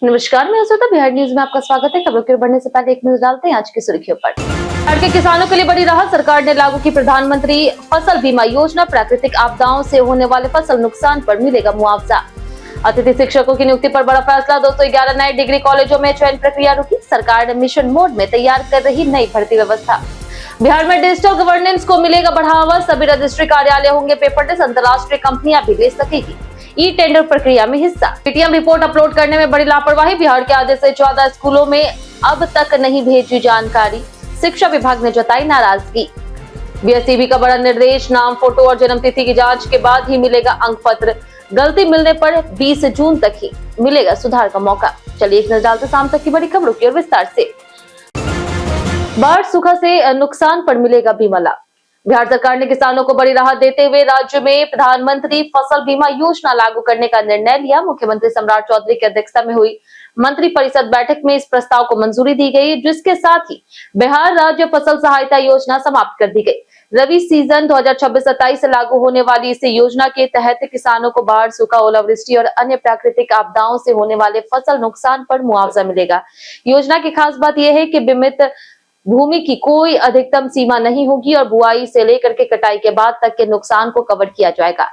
नमस्कार, मैं असुता। बिहार न्यूज में आपका स्वागत है। खबरों की बढ़ने से पहले एक नजर डालते हैं आज की सुर्खियों पर। बिहार के किसानों के लिए बड़ी राहत, सरकार ने लागू की प्रधानमंत्री फसल बीमा योजना। प्राकृतिक आपदाओं से होने वाले फसल नुकसान पर मिलेगा मुआवजा। अतिथि शिक्षकों की नियुक्ति पर बड़ा फैसला, 211 नए डिग्री कॉलेजों में चयन प्रक्रिया रुकी। सरकार ने मिशन मोड में तैयार कर रही नई भर्ती व्यवस्था। बिहार में डिजिटल गवर्नेंस को मिलेगा बढ़ावा, सभी रजिस्ट्री कार्यालय होंगे पेपरलेस, अंतर्राष्ट्रीय कंपनियां भी ले सकेगी ई टेंडर प्रक्रिया में हिस्सा। पीटीएम रिपोर्ट अपलोड करने में बड़ी लापरवाही, बिहार के आदेश से 14 स्कूलों में अब तक नहीं भेजी जानकारी, शिक्षा विभाग ने जताई नाराजगी। बीएसईबी का बड़ा निर्देश, नाम, फोटो और जन्म तिथि की जांच के बाद ही मिलेगा अंक पत्र, गलती मिलने पर 20 जून तक ही मिलेगा सुधार का मौका। चलिए एक नजर डालते शाम तक की बड़ी खबरों की ओर विस्तार से। बाढ़ सूखा से नुकसान पर मिलेगा बीमा लाभ। बिहार सरकार ने किसानों को बड़ी राहत देते हुए राज्य में प्रधानमंत्री फसल बीमा योजना लागू करने का निर्णय लिया। मुख्यमंत्री सम्राट चौधरी की अध्यक्षता में हुई मंत्री परिषद बैठक में इस प्रस्ताव को मंजूरी दी गई, जिसके साथ ही बिहार राज्य फसल सहायता योजना समाप्त कर दी गई। रबी सीजन 2026-27 से लागू होने वाली इस योजना के तहत किसानों को बाढ़, सूखा, ओलावृष्टि और अन्य प्राकृतिक आपदाओं से होने वाले फसल नुकसान पर मुआवजा मिलेगा। योजना की खास बात यह है कि बीमित भूमि की कोई अधिकतम सीमा नहीं होगी और बुआई से लेकर के कटाई के बाद तक के नुकसान को कवर किया जाएगा।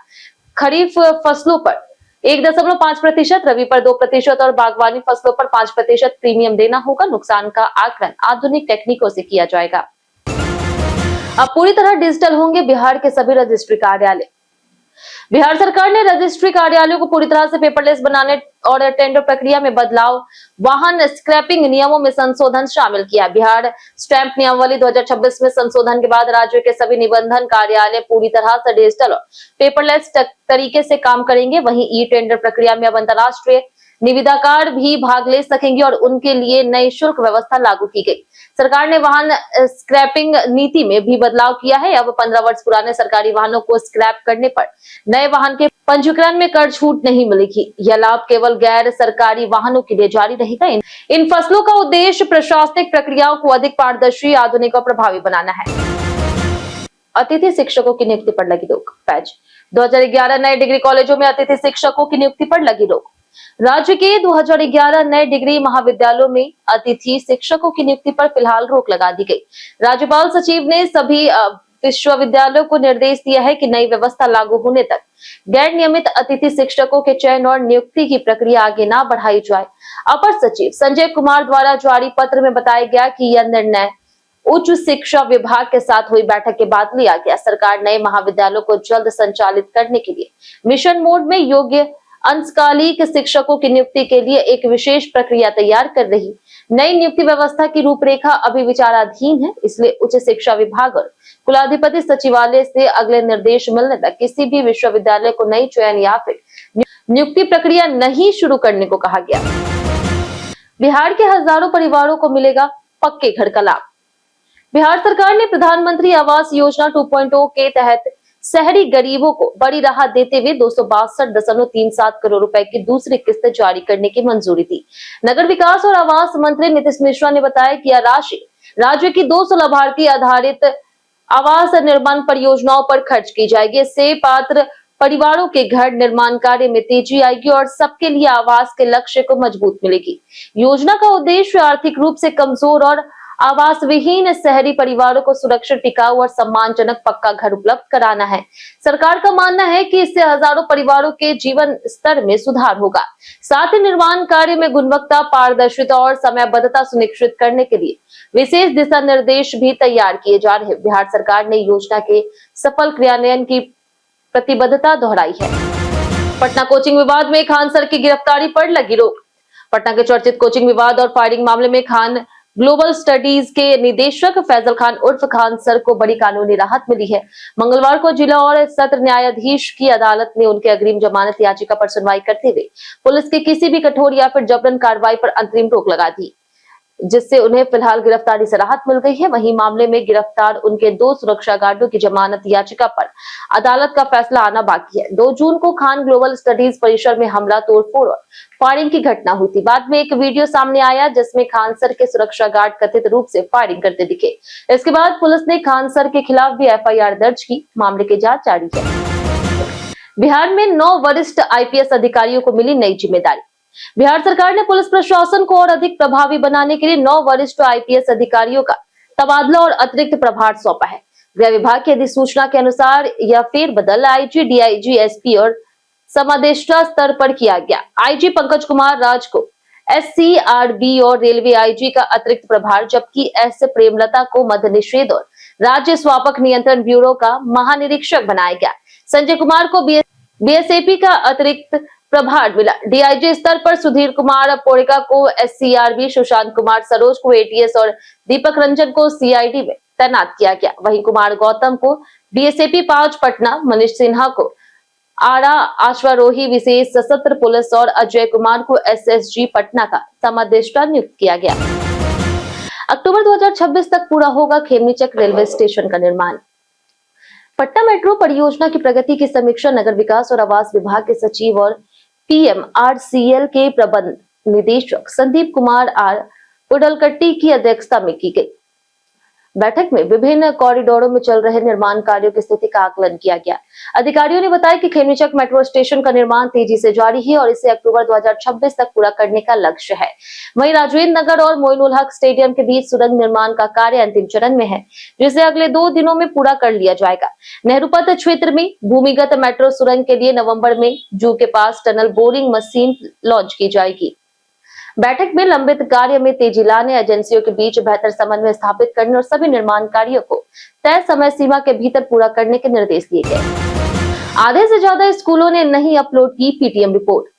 खरीफ फसलों पर 1.5%, रबी पर 2% और बागवानी फसलों पर 5% प्रीमियम देना होगा। नुकसान का आकलन आधुनिक टेक्निकों से किया जाएगा। अब पूरी तरह डिजिटल होंगे बिहार के सभी रजिस्ट्री कार्यालय। बिहार सरकार ने रजिस्ट्री कार्यालयों को पूरी तरह से पेपरलेस बनाने और टेंडर प्रक्रिया में बदलाव, वाहन स्क्रैपिंग नियमों में संशोधन शामिल किया। बिहार स्टैंप नियमावली 2026 में संशोधन के बाद राज्य के सभी निबंधन कार्यालय पूरी तरह से डिजिटल और पेपरलेस तरीके से काम करेंगे। वहीं ई टेंडर प्रक्रिया में अब अंतर्राष्ट्रीय निविदाकार भी भाग ले सकेंगे और उनके लिए नई शुल्क व्यवस्था लागू की गई। सरकार ने वाहन स्क्रैपिंग नीति में भी बदलाव किया है। अब 15 वर्ष पुराने सरकारी वाहनों को स्क्रैप करने पर नए वाहन के पंजीकरण में कर छूट नहीं मिलेगी। यह लाभ केवल गैर सरकारी वाहनों के लिए जारी रहेगा। इन फसलों का उद्देश्य प्रशासनिक प्रक्रियाओं को अधिक पारदर्शी, आधुनिक और प्रभावी बनाना है। अतिथि शिक्षकों की नियुक्ति पर लगी रोक। पैच 2011 नए डिग्री कॉलेजों में अतिथि शिक्षकों की नियुक्ति पर लगी रोक। राज्य के 2011 नए डिग्री महाविद्यालयों में अतिथि शिक्षकों की नियुक्ति पर फिलहाल रोक लगा दी गई। राज्यपाल सचिव ने सभी विश्वविद्यालयों को निर्देश दिया है कि नई व्यवस्था लागू होने तक गैर नियमित अतिथि शिक्षकों के चयन और नियुक्ति की प्रक्रिया आगे न बढ़ाई जाए। अपर सचिव संजय कुमार द्वारा जारी पत्र में बताया गया कि यह निर्णय उच्च शिक्षा विभाग के साथ हुई बैठक के बाद लिया गया। सरकार नए महाविद्यालयों को जल्द संचालित करने के लिए मिशन मोड में योग्य अंशकालिक शिक्षकों की नियुक्ति के लिए एक विशेष प्रक्रिया तैयार कर रही। नई नियुक्ति व्यवस्था की रूपरेखा अभी विचाराधीन है, इसलिए उच्च शिक्षा विभाग और कुलाधिपति सचिवालय से अगले निर्देश मिलने तक किसी भी विश्वविद्यालय को नई चयन या फिर नियुक्ति प्रक्रिया नहीं शुरू करने को कहा गया। बिहार के हजारों परिवारों को मिलेगा पक्के घर का लाभ। बिहार सरकार ने प्रधानमंत्री आवास योजना 2.0 के तहत शहरी गरीबों को बड़ी राहत देते हुए 262.37 करोड़ रुपए की दूसरी किस्त जारी करने की मंजूरी दी। नगर विकास और आवास मंत्री नीतीश मिश्रा ने बताया कि यह राशि राज्य की 200 लाभार्थी आधारित आवास निर्माण परियोजनाओं पर खर्च की जाएगी। इससे पात्र परिवारों के घर निर्माण कार्य में तेजी आएगी और सबके लिए आवास के लक्ष्य को मजबूत मिलेगी। योजना का उद्देश्य आर्थिक रूप से कमजोर और आवास विहीन शहरी परिवारों को सुरक्षित, टिकाऊ और सम्मानजनक पक्का घर उपलब्ध कराना है। सरकार का मानना है कि इससे हजारों परिवारों के जीवन स्तर में सुधार होगा। साथ ही निर्माण कार्य में गुणवत्ता, पारदर्शिता और समयबद्धता सुनिश्चित करने के लिए विशेष दिशा निर्देश भी तैयार किए जा रहे हैं। बिहार सरकार ने योजना के सफल क्रियान्वयन की प्रतिबद्धता दोहराई है। पटना कोचिंग विवाद में खान सर की गिरफ्तारी पर लगी रोक। पटना के चर्चित कोचिंग विवाद और फायरिंग मामले में खान ग्लोबल स्टडीज के निदेशक फैजल खान उर्फ खान सर को बड़ी कानूनी राहत मिली है। मंगलवार को जिला और सत्र न्यायाधीश की अदालत ने उनके अग्रिम जमानत याचिका पर सुनवाई करते हुए पुलिस की किसी भी कठोर या फिर जबरन कार्रवाई पर अंतरिम रोक लगा दी, जिससे उन्हें फिलहाल गिरफ्तारी से राहत मिल गई है। वहीं मामले में गिरफ्तार उनके 2 सुरक्षा गार्डों की जमानत याचिका पर अदालत का फैसला आना बाकी है। 2 जून को खान ग्लोबल स्टडीज परिसर में हमला, तोड़फोड़ और फायरिंग की घटना हुई थी। बाद में एक वीडियो सामने आया जिसमें खान सर के सुरक्षा गार्ड कथित रूप से फायरिंग करते दिखे। इसके बाद पुलिस ने खान सर के खिलाफ भी एफआईआर दर्ज की। मामले की जांच जारी है। बिहार में 9 वरिष्ठ आईपीएस अधिकारियों को मिली नई जिम्मेदारी। बिहार सरकार ने पुलिस प्रशासन को और अधिक प्रभावी बनाने के लिए 9 वरिष्ठ आईपीएस अधिकारियों का तबादला और अतिरिक्त प्रभार सौंपा है। गृह विभाग की अधिसूचना के अनुसार यह फेरबदल आईजी, डीआईजी, एसपी और समादेष्टा स्तर पर किया गया। आईजी पंकज कुमार राज को एससीआरबी और रेलवे आईजी का अतिरिक्त प्रभार, जबकि एस प्रेमलता को मद्य निषेध और राज्य स्वापक नियंत्रण ब्यूरो का महानिरीक्षक बनाया गया। संजय कुमार को बीएसएपी का अतिरिक्त प्रभार मिला। डीआईजी स्तर पर सुधीर कुमार पोड़िका को एससीआरबी, सुशांत कुमार सरोज को एटीएस और दीपक रंजन को सीआईडी में तैनात किया गया। वहीं कुमार गौतम को बीएसएपी 5 पटना, मनीष सिन्हा को आरा अश्वारोही विशेष सशस्त्र पुलिस और अजय कुमार को एसएसजी पटना का समादेष्टा नियुक्त किया गया। अक्टूबर 2026 तक पूरा होगा खेमनीचक रेलवे स्टेशन का निर्माण। पटना मेट्रो परियोजना की प्रगति की समीक्षा नगर विकास और आवास विभाग के सचिव और पीएमआरसीएल के प्रबंध निदेशक संदीप कुमार आर उडलकट्टी की अध्यक्षता में की गई। बैठक में विभिन्न कॉरिडोरों में चल रहे निर्माण कार्यों की स्थिति का आकलन किया गया। अधिकारियों ने बताया कि खेमनीचक मेट्रो स्टेशन का निर्माण तेजी से जारी है और इसे अक्टूबर 2026 तक पूरा करने का लक्ष्य है। वहीं राजेंद्र नगर और मोइनुल हक स्टेडियम के बीच सुरंग निर्माण का कार्य अंतिम चरण में है, जिसे अगले 2 दिनों में पूरा कर लिया जाएगा। नेहरू पथ क्षेत्र में भूमिगत मेट्रो सुरंग के लिए नवम्बर में जू के पास टनल बोरिंग मशीन लॉन्च की जाएगी। बैठक में लंबित कार्य में तेजी लाने, एजेंसियों के बीच बेहतर समन्वय स्थापित करने और सभी निर्माण कार्यों को तय समय सीमा के भीतर पूरा करने के निर्देश दिए गए। आधे से ज्यादा स्कूलों ने नहीं अपलोड की पीटीएम रिपोर्ट।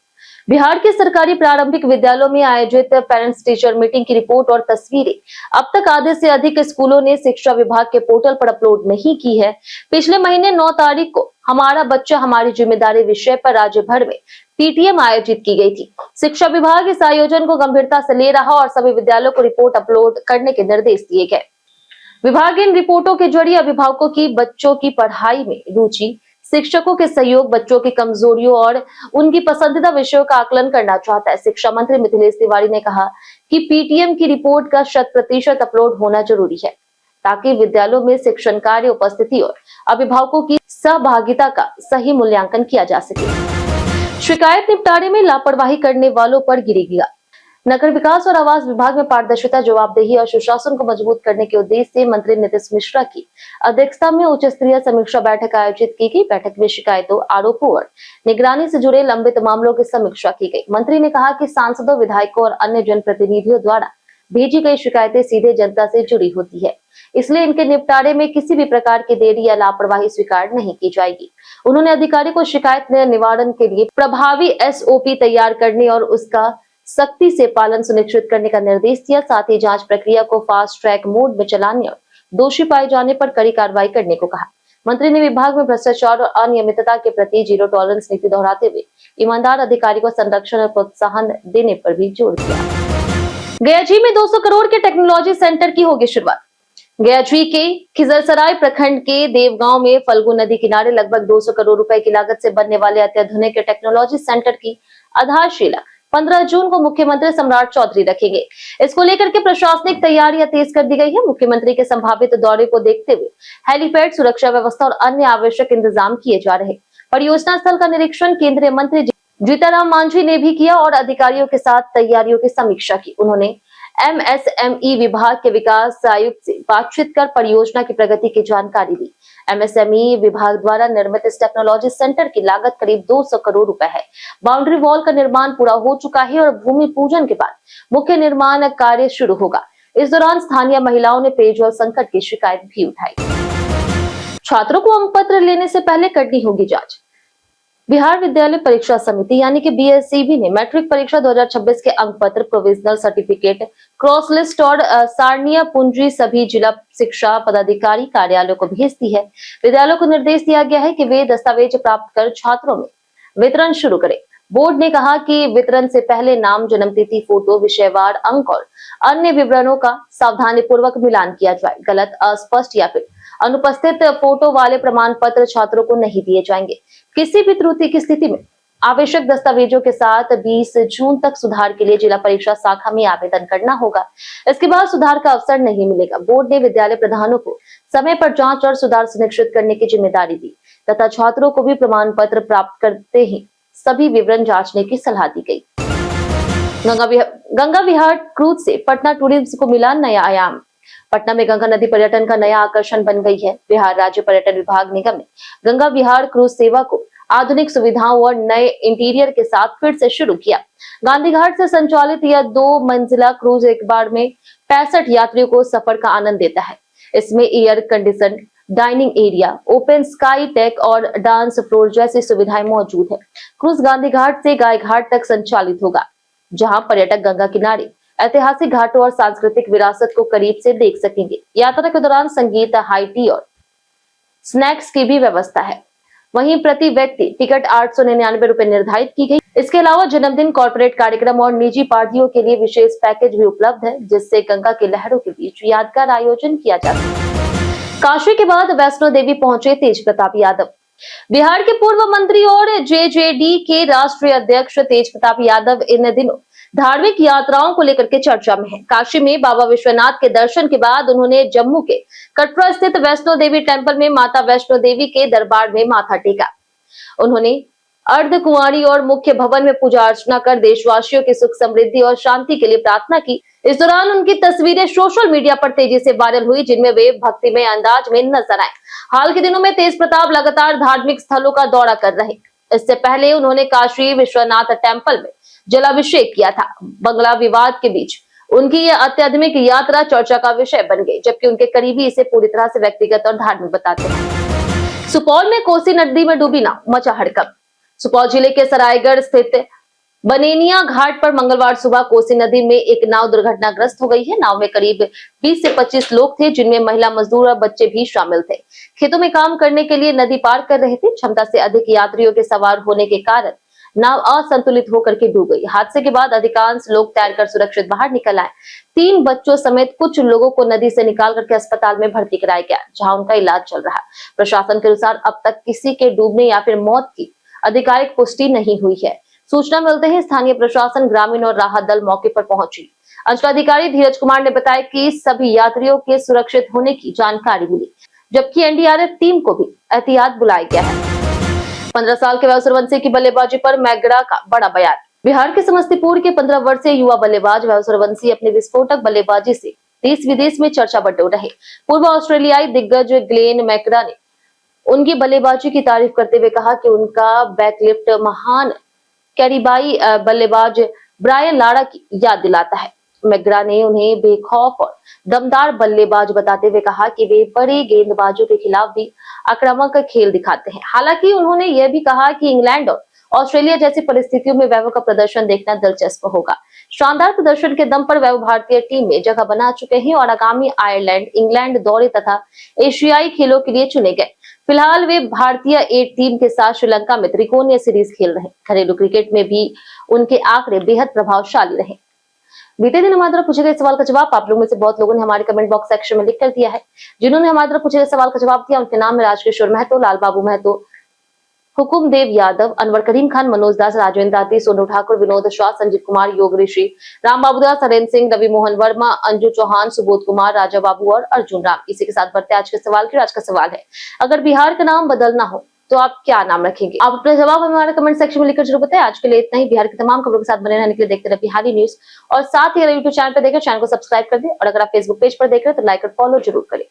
बिहार के सरकारी प्रारंभिक विद्यालयों में आयोजित पेरेंट्स टीचर मीटिंग की रिपोर्ट और तस्वीरें अब तक आधे से अधिक स्कूलों ने शिक्षा विभाग के पोर्टल पर अपलोड नहीं की है। पिछले महीने 9 तारीख को हमारा बच्चा हमारी जिम्मेदारी विषय पर राज्य भर में पीटीएम आयोजित की गई थी। शिक्षा विभाग इस आयोजन को गंभीरता से ले रहा और सभी विद्यालयों को रिपोर्ट अपलोड करने के निर्देश दिए गए। विभाग इन रिपोर्टों के जरिए अभिभावकों की बच्चों की पढ़ाई में रुचि, शिक्षकों के सहयोग, बच्चों की कमजोरियों और उनकी पसंदीदा विषयों का आकलन करना चाहता है। शिक्षा मंत्री मिथिलेश तिवारी ने कहा कि पीटीएम की रिपोर्ट का 100% अपलोड होना जरूरी है, ताकि विद्यालयों में शिक्षण कार्य, उपस्थिति और अभिभावकों की सहभागिता का सही मूल्यांकन किया जा सके। शिकायत निपटारे में लापरवाही करने वालों पर गिरेगा। नगर विकास और आवास विभाग में पारदर्शिता, जवाबदेही और सुशासन को मजबूत करने के उद्देश्य से मंत्री नीतीश मिश्रा की अध्यक्षता में उच्च स्तरीय समीक्षा बैठक आयोजित की गई। बैठक में शिकायतों, आरोपों और निगरानी से जुड़े लंबित मामलों की समीक्षा की गई। मंत्री ने कहा कि सांसदों, विधायकों और अन्य जनप्रतिनिधियों द्वारा भेजी गई शिकायतें सीधे जनता से जुड़ी होती है, इसलिए इनके निपटारे में किसी भी प्रकार की देरी या लापरवाही स्वीकार नहीं की जाएगी। उन्होंने अधिकारी को शिकायत निवारण के लिए प्रभावी एसओपी तैयार करने और उसका सख्ती से पालन सुनिश्चित करने का निर्देश दिया। साथ ही जांच प्रक्रिया को फास्ट ट्रैक मोड में चलाने और दोषी पाए जाने पर कड़ी कार्रवाई करने को कहा। मंत्री ने विभाग में भ्रष्टाचार और अनियमितता के प्रति जीरो टॉलरेंस नीति दोहराते हुए ईमानदार अधिकारी को संरक्षण और प्रोत्साहन देने पर भी जोर दिया। गयाजी में 200 करोड़ के टेक्नोलॉजी सेंटर की होगी शुरुआत। गयाजी के खिजरसराय प्रखंड के देवगांव में फल्गु नदी किनारे लगभग 200 करोड़ रुपए की लागत से बनने वाले अत्याधुनिक टेक्नोलॉजी सेंटर की आधारशिला 15 जून को मुख्यमंत्री सम्राट चौधरी रखेंगे। इसको लेकर के प्रशासनिक तैयारियां तेज कर दी गई है। मुख्यमंत्री के संभावित दौरे को देखते हुए हेलीपैड, सुरक्षा व्यवस्था और अन्य आवश्यक इंतजाम किए जा रहे। परियोजना स्थल का निरीक्षण केंद्रीय मंत्री जीतनराम मांझी ने भी किया और अधिकारियों के साथ तैयारियों की समीक्षा की। उन्होंने एमएसएमई विभाग के विकास आयुक्त से बातचीत कर परियोजना की प्रगति की जानकारी दी। एमएसएमई विभाग द्वारा निर्मित इस टेक्नोलॉजी सेंटर की लागत करीब 200 करोड़ रुपए है। बाउंड्री वॉल का निर्माण पूरा हो चुका है और भूमि पूजन के बाद मुख्य निर्माण कार्य शुरू होगा। इस दौरान स्थानीय महिलाओं ने पेयजल संकट की शिकायत भी उठाई। छात्रों को अंक पत्र लेने से पहले करनी होगी जांच। बिहार विद्यालय परीक्षा समिति यानी कि बीएसईबी ने मैट्रिक परीक्षा 2026 के अंक पत्र, प्रोविजनल सर्टिफिकेट, क्रॉस लिस्ट और सारणीय पूंजी सभी जिला शिक्षा पदाधिकारी कार्यालयों को भेज दी है। विद्यालयों को निर्देश दिया गया है कि वे दस्तावेज प्राप्त कर छात्रों में वितरण शुरू करें। बोर्ड ने कहा कि वितरण से पहले नाम, जन्मतिथि, फोटो, विषयवार अंक और अन्य विवरणों का सावधानीपूर्वक मिलान किया जाए। गलत, अस्पष्ट या फिर अनुपस्थित फोटो वाले प्रमाण पत्र छात्रों को नहीं दिए जाएंगे। किसी भी त्रुटि की स्थिति में आवश्यक दस्तावेजों के साथ 20 जून तक सुधार के लिए जिला परीक्षा शाखा में आवेदन करना होगा। इसके बाद सुधार का अवसर नहीं मिलेगा। बोर्ड ने विद्यालय प्रधानों को समय पर जांच और सुधार सुनिश्चित करने की जिम्मेदारी दी तथा छात्रों को भी प्रमाण पत्र प्राप्त करते ही सभी विवरण जांचने की सलाह दी गई। गंगा विहार क्रूज से पटना टूरिज्म को मिला नया आयाम। पटना में गंगा नदी पर्यटन का नया आकर्षण बन गई है। बिहार राज्य पर्यटन विभाग निगम ने गंगा विहार क्रूज सेवा को आधुनिक सुविधाओं और नए इंटीरियर के साथ फिर से शुरू किया। गांधी घाट से संचालित यह 2 मंजिला क्रूज एक बार में 65 यात्रियों को सफर का आनंद देता है। इसमें air condition, dining area, open sky deck और डांस फ्लोर जैसी सुविधाएं मौजूद है। क्रूज गांधी घाट से गाय घाट तक संचालित होगा, जहां पर्यटक गंगा किनारे ऐतिहासिक घाटों और सांस्कृतिक विरासत को करीब से देख सकेंगे। यात्रा के दौरान संगीत, हाई टी और स्नैक्स की भी व्यवस्था है। वहीं प्रति व्यक्ति टिकट 899 रुपए निर्धारित की गई। इसके अलावा जन्मदिन, कॉर्पोरेट कार्यक्रम और निजी पार्टियों के लिए विशेष पैकेज भी उपलब्ध है, जिससे गंगा की लहरों के बीच यादगार आयोजन किया जा सके। काशी के बाद वैष्णो देवी पहुंचे तेज प्रताप यादव। बिहार के पूर्व मंत्री और जेजेडी के राष्ट्रीय अध्यक्ष तेज प्रताप यादव इन दिनों धार्मिक यात्राओं को लेकर के चर्चा में है। काशी में बाबा विश्वनाथ के दर्शन के बाद उन्होंने जम्मू के कटरा स्थित वैष्णो देवी टेम्पल में माता वैष्णो देवी के दरबार में माथा टेका। उन्होंने अर्धकुंवारी और मुख्य भवन में पूजा अर्चना कर देशवासियों की सुख समृद्धि और शांति के लिए प्रार्थना की। इस दौरान उनकी तस्वीरें सोशल मीडिया पर तेजी से वायरल हुई, जिनमें वे भक्तिमय अंदाज में नजर आए। हाल के दिनों में तेज प्रताप लगातार धार्मिक स्थलों का दौरा कर रहे। इससे पहले उन्होंने काशी विश्वनाथ टेम्पल में जलाभिषेक किया था। बंगला विवाद के बीच उनकी यह अत्याधुनिक यात्रा चर्चा का विषय बन गई, जबकि उनके करीबी इसे पूरी तरह से व्यक्तिगत और धार्मिक बताते हैं। सुपौल में कोसी नदी में डूबी नाव, मचा हड़कंप। सुपौल जिले के सरायगढ़ स्थित बनेनिया घाट पर मंगलवार सुबह कोसी नदी में एक नाव दुर्घटनाग्रस्त हो गई है। नाव में करीब 20 से 25 लोग थे, जिनमें महिला मजदूर और बच्चे भी शामिल थे। खेतों में काम करने के लिए नदी पार कर रहे थे। क्षमता से अधिक यात्रियों के सवार होने के कारण नाव असंतुलित होकर के डूब गई। हादसे के बाद अधिकांश लोग तैरकर सुरक्षित बाहर निकल आए। 3 बच्चों समेत कुछ लोगों को नदी से निकाल करके अस्पताल में भर्ती कराया गया, जहां उनका इलाज चल रहा है। प्रशासन के अनुसार अब तक किसी के डूबने या फिर मौत की आधिकारिक पुष्टि नहीं हुई है। सूचना मिलते ही स्थानीय प्रशासन, ग्रामीण और राहत दल मौके पर पहुंची। अंचलाधिकारी धीरज कुमार ने बताया कि सभी यात्रियों के सुरक्षित होने की जानकारी मिली, जबकि एनडीआरएफ टीम को भी एहतियात बुलाया गया है। 15 साल के वैभव सूर्यवंशी की बल्लेबाजी पर मैगड़ा का बड़ा बयान। बिहार के समस्तीपुर के 15 वर्षीय युवा बल्लेबाज वैभव सूर्यवंशी अपनी विस्फोटक बल्लेबाजी से देश विदेश में चर्चा बटोर रहे। पूर्व ऑस्ट्रेलियाई दिग्गज ग्लेन मैकग्रा ने उनकी बल्लेबाजी की तारीफ करते हुए कहा कि उनका बैकलिफ्ट महान कैरिबाई बल्लेबाज ब्रायन लारा की याद दिलाता है। मैकग्रा ने उन्हें बेखौफ और दमदार बल्लेबाज बताते हुए कहा कि वे बड़े गेंदबाजों के खिलाफ भी आक्रामक खेल दिखाते हैं। हालांकि उन्होंने यह भी कहा कि इंग्लैंड और ऑस्ट्रेलिया जैसी परिस्थितियों में वैभव का प्रदर्शन देखना दिलचस्प होगा। शानदार प्रदर्शन के दम पर वैभव भारतीय टीम में जगह बना चुके हैं और आगामी आयरलैंड, इंग्लैंड दौरे तथा एशियाई खेलों के लिए चुने गए। फिलहाल वे भारतीय ए टीम के साथ श्रीलंका में त्रिकोणीय सीरीज खेल रहे। घरेलू क्रिकेट में भी उनके आंकड़े बेहद प्रभावशाली रहे। बीते दिन हमारे द्वारा पूछे गए सवाल का जवाब आप लोगों में से बहुत लोगों ने हमारे कमेंट बॉक्स सेक्शन में लिख कर दिया है। जिन्होंने हमारे द्वारा पूछे गए सवाल का जवाब दिया उनके नाम है राजकिशोर महतो, लाल बाबू महतो, हुकुमदेव यादव, अनवर करीम खान, मनोज दास, राजेंद्र दाती, सोनू ठाकुर, विनोद शाह, संजीव कुमार, योग ऋषि, राम बाबू दास, हरेंद्र सिंह, रवि मोहन वर्मा, अंजू चौहान, सुबोध कुमार, राजा बाबू और अर्जुन राम। इसी के साथ बढ़ते आज के सवाल की। आज का सवाल है, अगर बिहार का नाम बदलना हो तो आप क्या नाम रखेंगे? आप अपने जवाब हमारे कमेंट सेक्शन में लिखकर जरूर बताएं। आज के लिए इतना ही। बिहार की तमाम खबरों के साथ बने रहने के लिए देखते रहिए बिहारी न्यूज और साथ ही अगर यूट्यूब चैनल पर देखें, चैनल को सब्सक्राइब कर दें और अगर आप फेसबुक पेज पर देख रहे हैं तो लाइक और फॉलो जरूर करें।